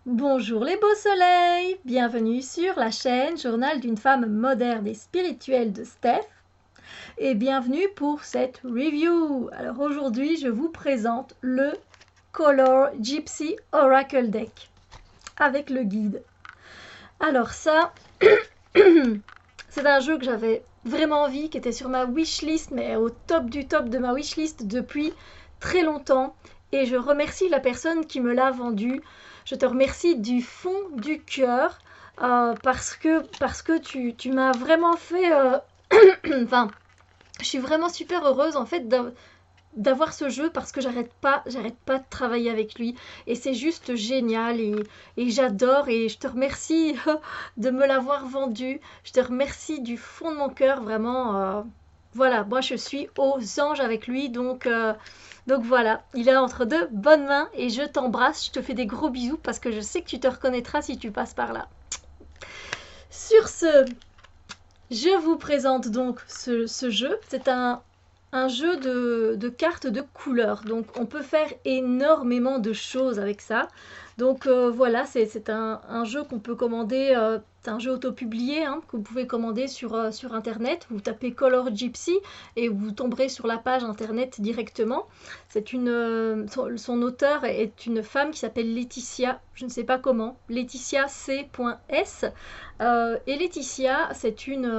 Bonjour les beaux soleils, bienvenue sur la chaîne Journal d'une femme moderne et spirituelle de Steph et bienvenue pour cette review. Alors aujourd'hui je vous présente le Color Gypsy Oracle Deck avec le guide. Alors ça, c'est un jeu que j'avais vraiment envie, qui était sur ma wishlist, mais au top du top de ma wishlist depuis très longtemps. Et je remercie la personne qui me l'a vendu. Je te remercie du fond du cœur parce que tu m'as vraiment fait... enfin, je suis vraiment super heureuse en fait d'avoir ce jeu parce que j'arrête pas de travailler avec lui et c'est juste génial et j'adore et je te remercie de me l'avoir vendu. Je te remercie du fond de mon cœur vraiment. Voilà, moi je suis aux anges avec lui donc voilà, il est entre de bonnes mains et je t'embrasse, je te fais des gros bisous parce que je sais que tu te reconnaîtras si tu passes par là. Sur ce, je vous présente donc ce jeu. C'est un jeu de cartes de couleurs. Donc on peut faire énormément de choses avec ça. Donc voilà, c'est un jeu qu'on peut commander, c'est un jeu auto-publié hein, que vous pouvez commander sur internet. Vous tapez Color Gypsy et vous tomberez sur la page internet directement. Son auteur est une femme qui s'appelle Laetitia, je ne sais pas comment, Laetitia C.S. Et Laetitia, c'est une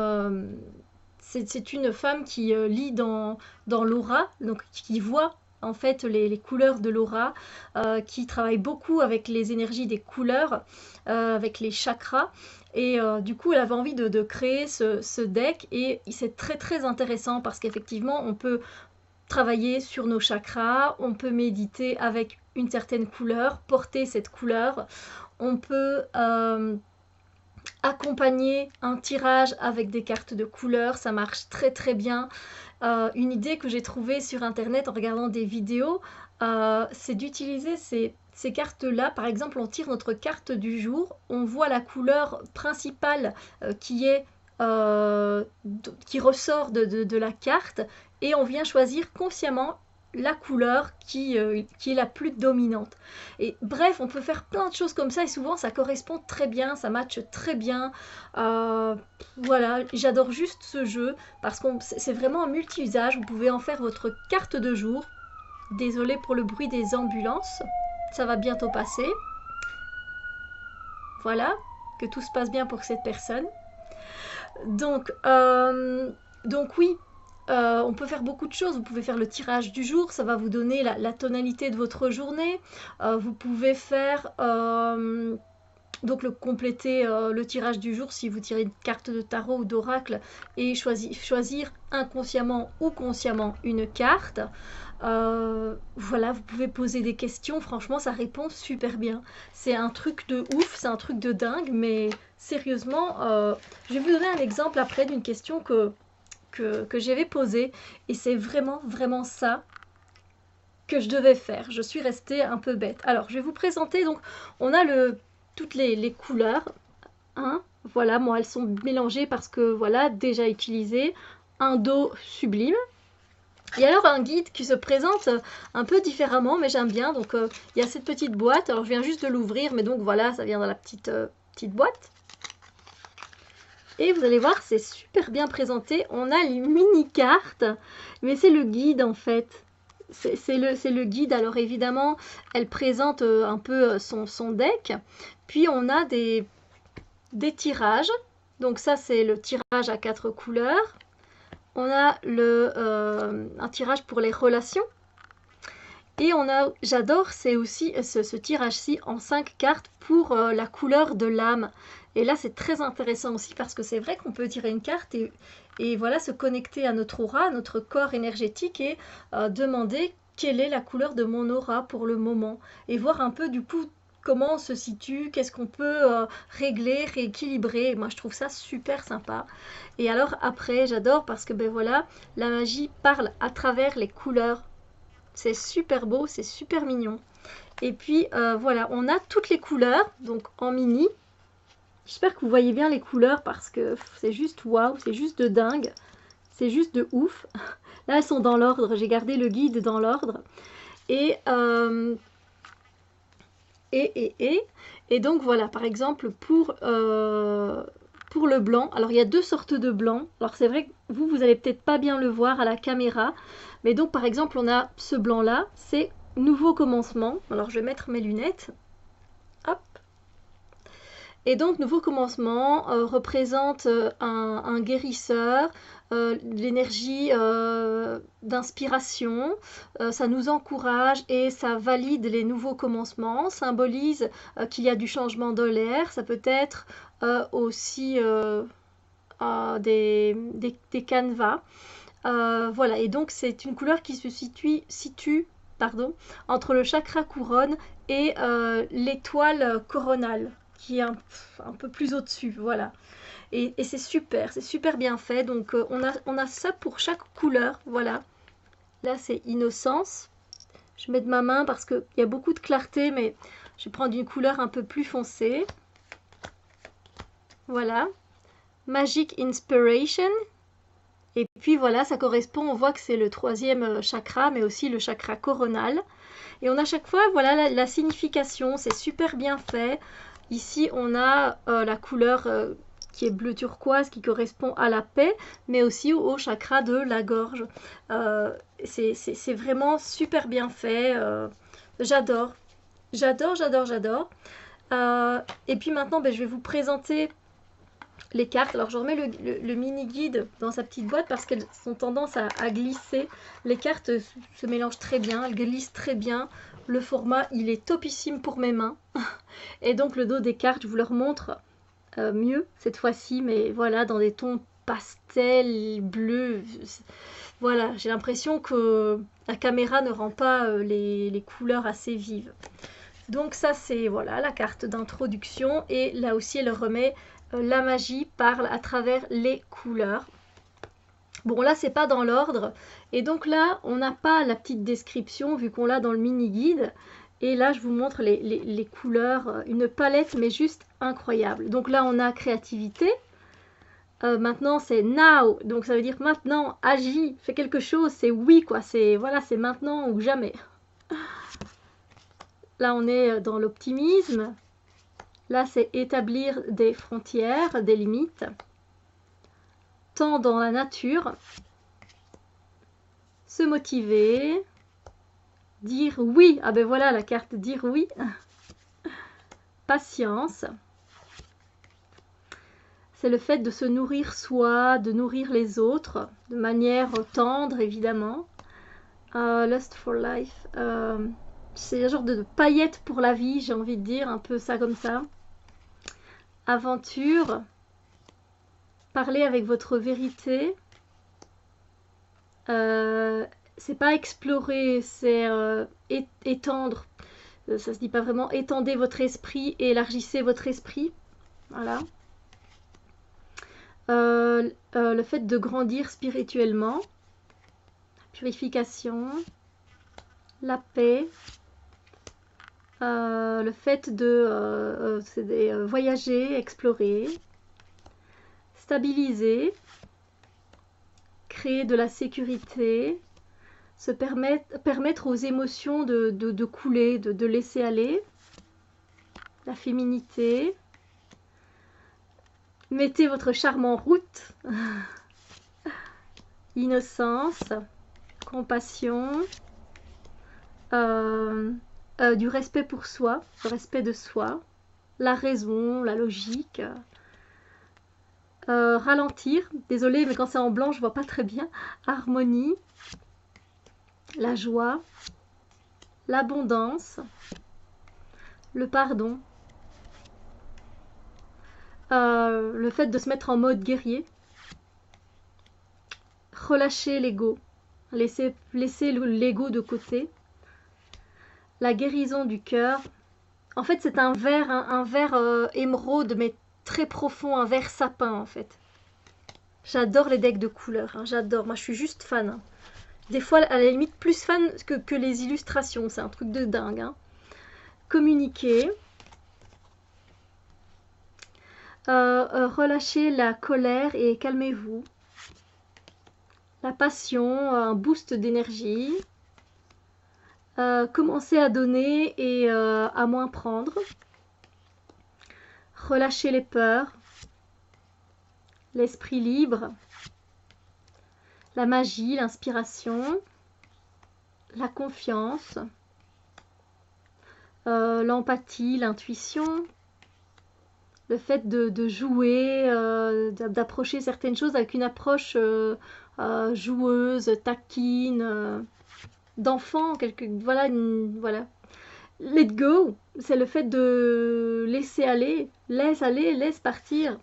femme qui lit dans l'aura, donc qui voit en fait les couleurs de l'aura, qui travaille beaucoup avec les énergies des couleurs, avec les chakras. Et du coup, elle avait envie de créer ce deck et c'est très très intéressant parce qu'effectivement, on peut travailler sur nos chakras, on peut méditer avec une certaine couleur, porter cette couleur, on peut accompagner un tirage avec des cartes de couleurs, ça marche très très bien. Une idée que j'ai trouvée sur internet en regardant des vidéos, c'est d'utiliser ces cartes-là. Par exemple, on tire notre carte du jour, on voit la couleur principale qui ressort de la carte et on vient choisir consciemment la couleur qui est la plus dominante. Et bref, on peut faire plein de choses comme ça et souvent ça correspond très bien, ça matche très bien. Euh, voilà, j'adore juste ce jeu parce que c'est vraiment un multi-usage. Vous pouvez en faire votre carte de jour. Désolée pour le bruit des ambulances, ça va bientôt passer. Voilà, que tout se passe bien pour cette personne. Donc, euh, donc oui, on peut faire beaucoup de choses. Vous pouvez faire le tirage du jour, ça va vous donner la tonalité de votre journée. Vous pouvez faire donc compléter le tirage du jour si vous tirez une carte de tarot ou d'oracle et choisir inconsciemment ou consciemment une carte. Voilà, vous pouvez poser des questions, franchement ça répond super bien. C'est un truc de ouf, c'est un truc de dingue, mais sérieusement, je vais vous donner un exemple après d'une question que j'avais posée et c'est vraiment vraiment ça que je devais faire. Je suis restée un peu bête. Alors je vais vous présenter, donc on a toutes les couleurs. Hein, voilà, moi elles sont mélangées parce que voilà, déjà utilisées. Un dos sublime. Et alors un guide qui se présente un peu différemment, mais j'aime bien. Donc il y a cette petite boîte. Alors je viens juste de l'ouvrir, mais donc voilà, ça vient dans la petite boîte. Et vous allez voir, c'est super bien présenté. On a les mini-cartes, mais c'est le guide en fait. C'est le guide. Alors évidemment, elle présente un peu son deck. Puis on a des tirages. Donc ça, c'est le tirage à 4 couleurs. On a un tirage pour les relations. Et j'adore, c'est aussi ce tirage-ci en 5 cartes pour la couleur de l'âme. Et là, c'est très intéressant aussi parce que c'est vrai qu'on peut tirer une carte et voilà, se connecter à notre aura, à notre corps énergétique et demander quelle est la couleur de mon aura pour le moment. Et voir un peu du coup comment on se situe, qu'est-ce qu'on peut régler, rééquilibrer. Moi, je trouve ça super sympa. Et alors après, j'adore parce que ben voilà, la magie parle à travers les couleurs. C'est super beau, c'est super mignon. Et puis voilà, on a toutes les couleurs, donc en mini. J'espère que vous voyez bien les couleurs parce que c'est juste waouh, c'est juste de dingue. C'est juste de ouf. Là, elles sont dans l'ordre, j'ai gardé le guide dans l'ordre. Et, euh, Et donc voilà, par exemple, pour le blanc, alors il y a deux sortes de blanc. Alors c'est vrai que vous allez peut-être pas bien le voir à la caméra, mais donc par exemple, on a ce blanc-là, c'est nouveau commencement. Alors je vais mettre mes lunettes. Hop. Et donc, nouveau commencement représente un guérisseur, l'énergie d'inspiration, ça nous encourage et ça valide les nouveaux commencements, symbolise qu'il y a du changement de l'air, ça peut être aussi des canevas. Voilà, et donc c'est une couleur qui se situe pardon, entre le chakra couronne et l'étoile coronale, qui est un peu plus au-dessus, voilà. Et c'est super bien fait. Donc on a ça pour chaque couleur, voilà. Là c'est innocence. Je mets de ma main parce qu'il y a beaucoup de clarté, mais je vais prendre une couleur un peu plus foncée. Voilà. Magic Inspiration. Et puis voilà, ça correspond, on voit que c'est le troisième chakra, mais aussi le chakra coronal. Et on a chaque fois, voilà, la signification, c'est super bien fait. Ici, on a la couleur qui est bleu turquoise, qui correspond à la paix, mais aussi au chakra de la gorge. C'est vraiment super bien fait. J'adore. J'adore. Et puis maintenant, ben, je vais vous présenter les cartes. Alors je remets le mini guide dans sa petite boîte parce qu'elles ont tendance à glisser. Les cartes se mélangent très bien, elles glissent très bien. Le format il est topissime pour mes mains. Et donc le dos des cartes, je vous le remontre mieux cette fois-ci, mais voilà, dans des tons pastel, bleu. Voilà, j'ai l'impression que la caméra ne rend pas les couleurs assez vives. Donc ça c'est voilà la carte d'introduction, et là aussi elle remet la magie parle à travers les couleurs. Bon là c'est pas dans l'ordre, et donc là on n'a pas la petite description vu qu'on l'a dans le mini guide. Et là je vous montre les couleurs, une palette mais juste incroyable. Donc là on a créativité. Maintenant c'est now, donc ça veut dire maintenant, agis, fais quelque chose, c'est oui quoi, c'est voilà, c'est maintenant ou jamais. Là on est dans l'optimisme. Là, c'est établir des frontières, des limites. Temps dans la nature. Se motiver. Dire oui. Ah ben voilà la carte dire oui. Patience. C'est le fait de se nourrir soi, de nourrir les autres, de manière tendre évidemment. Lust for life. C'est un genre de paillettes pour la vie, j'ai envie de dire, un peu ça comme ça. Aventure. Parler avec votre vérité. C'est pas explorer, c'est étendre. Ça se dit pas vraiment. Étendez votre esprit et élargissez votre esprit. Voilà. Le fait de grandir spirituellement. La purification. La paix. Le fait de voyager, explorer. Stabiliser. Créer de la sécurité, se permettre aux émotions de couler, de laisser aller, la féminité, mettez votre charme en route, innocence, compassion, du respect pour soi, le respect de soi, la raison, la logique, ralentir, désolée mais quand c'est en blanc je vois pas très bien, harmonie, la joie, l'abondance, le pardon, le fait de se mettre en mode guerrier, relâcher l'ego, laisser l'ego de côté, la guérison du cœur. En fait c'est un vert émeraude mais très profond, un vert sapin en fait. J'adore les decks de couleurs, hein, j'adore, moi je suis juste fan. Hein. Des fois, à la limite, plus fan que les illustrations. C'est un truc de dingue. Hein. Communiquer. Relâchez la colère et calmez-vous. La passion, un boost d'énergie. Commencer à donner et à moins prendre. Relâcher les peurs. L'esprit libre. La magie, l'inspiration. La confiance. L'empathie, l'intuition. Le fait de jouer, d'approcher certaines choses avec une approche joueuse, taquine, d'enfant, voilà, voilà. Let go, c'est le fait de laisser aller, laisse partir.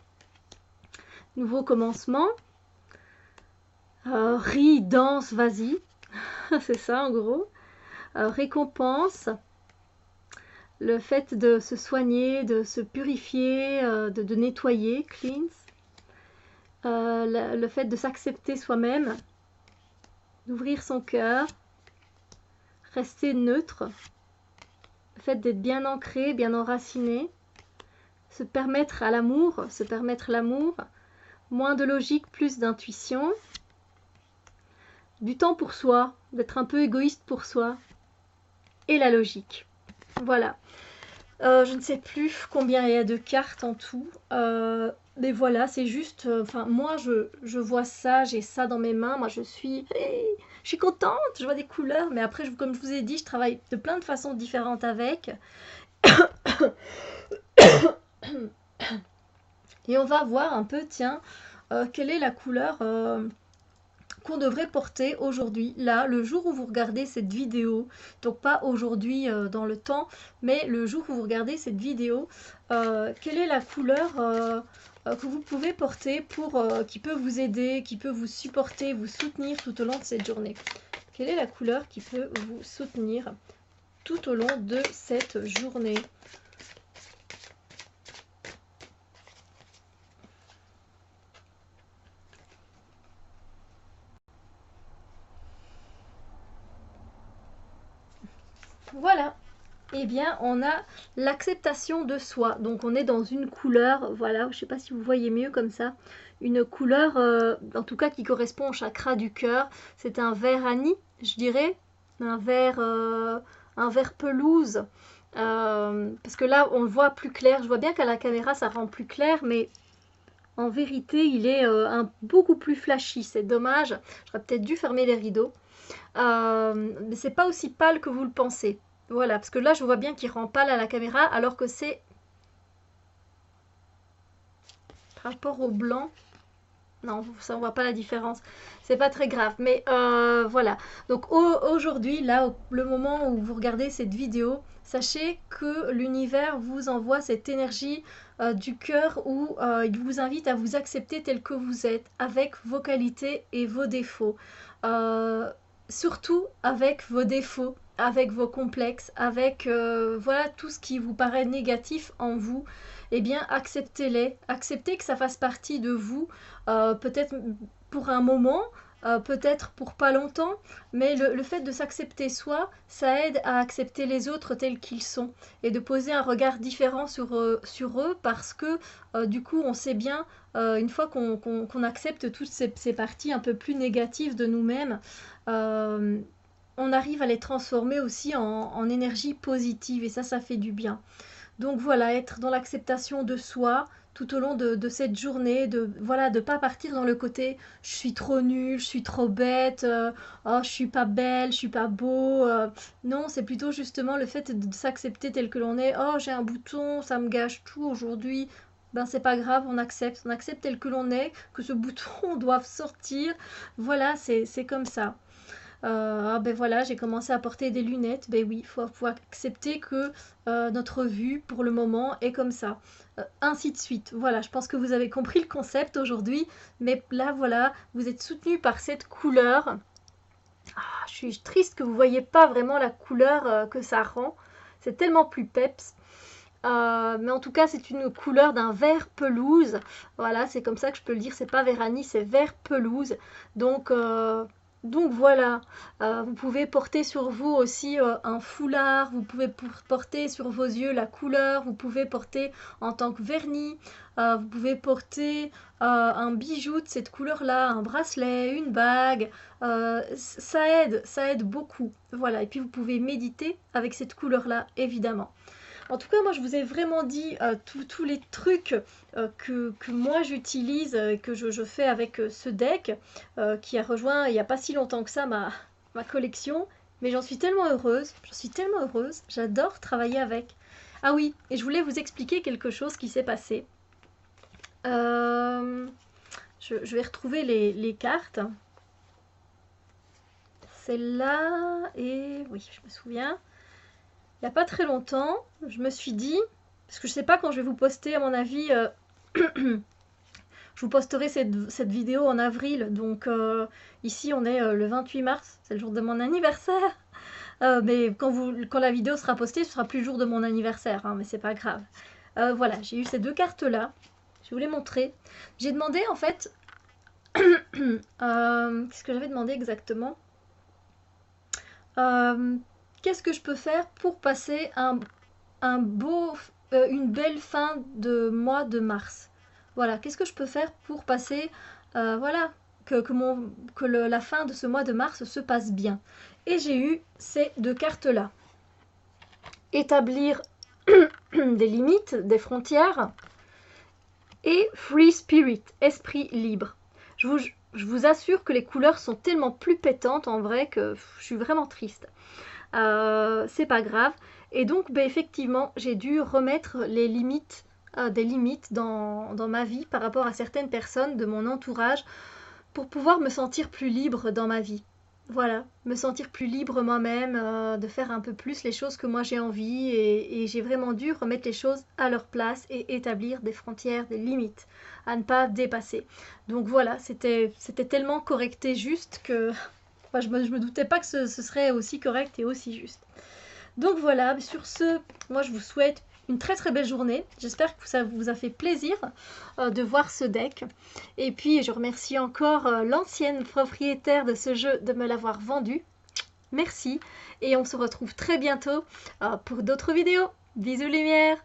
Nouveau commencement. Ris, danse, vas-y. C'est ça en gros. Récompense. Le fait de se soigner, de se purifier, de nettoyer, cleanse. Le fait de s'accepter soi-même, d'ouvrir son cœur, rester neutre, le fait d'être bien ancré, bien enraciné, se permettre l'amour, moins de logique, plus d'intuition, du temps pour soi, d'être un peu égoïste pour soi, et la logique. Voilà. Je ne sais plus combien il y a de cartes en tout. Mais voilà, c'est juste... Enfin, moi, je vois ça, j'ai ça dans mes mains. Moi, je suis contente, je vois des couleurs. Mais après, comme je vous ai dit, je travaille de plein de façons différentes avec. Et on va voir un peu, tiens, quelle est la couleur qu'on devrait porter aujourd'hui, là, le jour où vous regardez cette vidéo. Donc pas aujourd'hui dans le temps, mais le jour où vous regardez cette vidéo, quelle est la couleur que vous pouvez porter pour qui peut vous aider, qui peut vous supporter, vous soutenir tout au long de cette journée. Quelle est la couleur qui peut vous soutenir tout au long de cette journée? Voilà. Eh bien, on a l'acceptation de soi. Donc, on est dans une couleur, voilà, je ne sais pas si vous voyez mieux comme ça, une couleur, en tout cas, qui correspond au chakra du cœur. C'est un vert anis, je dirais, un vert pelouse. Parce que là, on le voit plus clair. Je vois bien qu'à la caméra, ça rend plus clair, mais en vérité, il est beaucoup plus flashy. C'est dommage. J'aurais peut-être dû fermer les rideaux. Mais c'est pas aussi pâle que vous le pensez. Voilà, parce que là, je vois bien qu'il rend pâle à la caméra, alors que c'est par rapport au blanc. Non, ça on voit pas la différence. C'est pas très grave, mais voilà. Donc aujourd'hui, là, le moment où vous regardez cette vidéo, sachez que l'univers vous envoie cette énergie du cœur où il vous invite à vous accepter tel que vous êtes, avec vos qualités et vos défauts. Surtout avec vos défauts, avec vos complexes, avec voilà tout ce qui vous paraît négatif en vous. Eh bien, acceptez-les, acceptez que ça fasse partie de vous, peut-être pour un moment, peut-être pour pas longtemps, mais le fait de s'accepter soi, ça aide à accepter les autres tels qu'ils sont et de poser un regard différent sur eux parce que du coup, on sait bien, une fois qu'on accepte toutes ces parties un peu plus négatives de nous-mêmes, on arrive à les transformer aussi en énergie positive et ça fait du bien. Donc voilà, être dans l'acceptation de soi tout au long de cette journée, voilà, de pas partir dans le côté je suis trop nulle, je suis trop bête, oh je suis pas belle, je suis pas beau. Non, c'est plutôt justement le fait de s'accepter tel que l'on est. Oh j'ai un bouton, ça me gâche tout aujourd'hui. Ben c'est pas grave, on accepte tel que l'on est, que ce bouton doive sortir. Voilà, c'est comme ça. Ah ben voilà, j'ai commencé à porter des lunettes. Ben oui, faut accepter que notre vue, pour le moment, est comme ça. Ainsi de suite. Voilà, je pense que vous avez compris le concept aujourd'hui. Mais là, voilà, vous êtes soutenu par cette couleur. Ah, je suis triste que vous ne voyez pas vraiment la couleur que ça rend. C'est tellement plus peps. Mais en tout cas, c'est une couleur d'un vert pelouse. Voilà, c'est comme ça que je peux le dire. C'est pas vert anis, c'est vert pelouse. Donc, Donc voilà, vous pouvez porter sur vous aussi un foulard, vous pouvez porter sur vos yeux la couleur, vous pouvez porter en tant que vernis, vous pouvez porter un bijou de cette couleur-là, un bracelet, une bague, ça aide beaucoup. Voilà, et puis vous pouvez méditer avec cette couleur-là, évidemment. En tout cas, moi, je vous ai vraiment dit tous les trucs que moi j'utilise, que je fais avec ce deck, qui a rejoint il n'y a pas si longtemps que ça ma collection. Mais j'en suis tellement heureuse, j'adore travailler avec. Ah oui, et je voulais vous expliquer quelque chose qui s'est passé. Je vais retrouver les cartes. Celle-là, et oui, je me souviens. Il n'y a pas très longtemps, je me suis dit, parce que je ne sais pas quand je vais vous poster, à mon avis, je vous posterai cette vidéo en avril, donc ici on est le 28 mars, c'est le jour de mon anniversaire, mais quand la vidéo sera postée, ce sera plus le jour de mon anniversaire, hein, mais c'est pas grave. Voilà, j'ai eu ces deux cartes-là, je vais vous les montrer. J'ai demandé en fait, qu'est-ce que j'avais demandé exactement? Qu'est-ce que je peux faire pour passer une belle fin de mois de mars? Voilà, qu'est-ce que je peux faire pour passer, voilà, que la fin de ce mois de mars se passe bien? Et j'ai eu ces deux cartes-là. Établir des limites, des frontières, et Free Spirit, esprit libre. Je vous assure que les couleurs sont tellement plus pétantes en vrai que je suis vraiment triste. C'est pas grave. Et donc, effectivement, j'ai dû remettre les limites, des limites dans ma vie par rapport à certaines personnes de mon entourage pour pouvoir me sentir plus libre dans ma vie. Voilà, me sentir plus libre moi-même, de faire un peu plus les choses que moi j'ai envie et j'ai vraiment dû remettre les choses à leur place et établir des frontières, des limites à ne pas dépasser. Donc voilà, c'était tellement correct et juste que enfin, je me doutais pas que ce serait aussi correct et aussi juste. Donc voilà, sur ce, moi je vous souhaite une très très belle journée. J'espère que ça vous a fait plaisir de voir ce deck. Et puis je remercie encore l'ancienne propriétaire de ce jeu de me l'avoir vendu. Merci. Et on se retrouve très bientôt pour d'autres vidéos. Bisous lumière!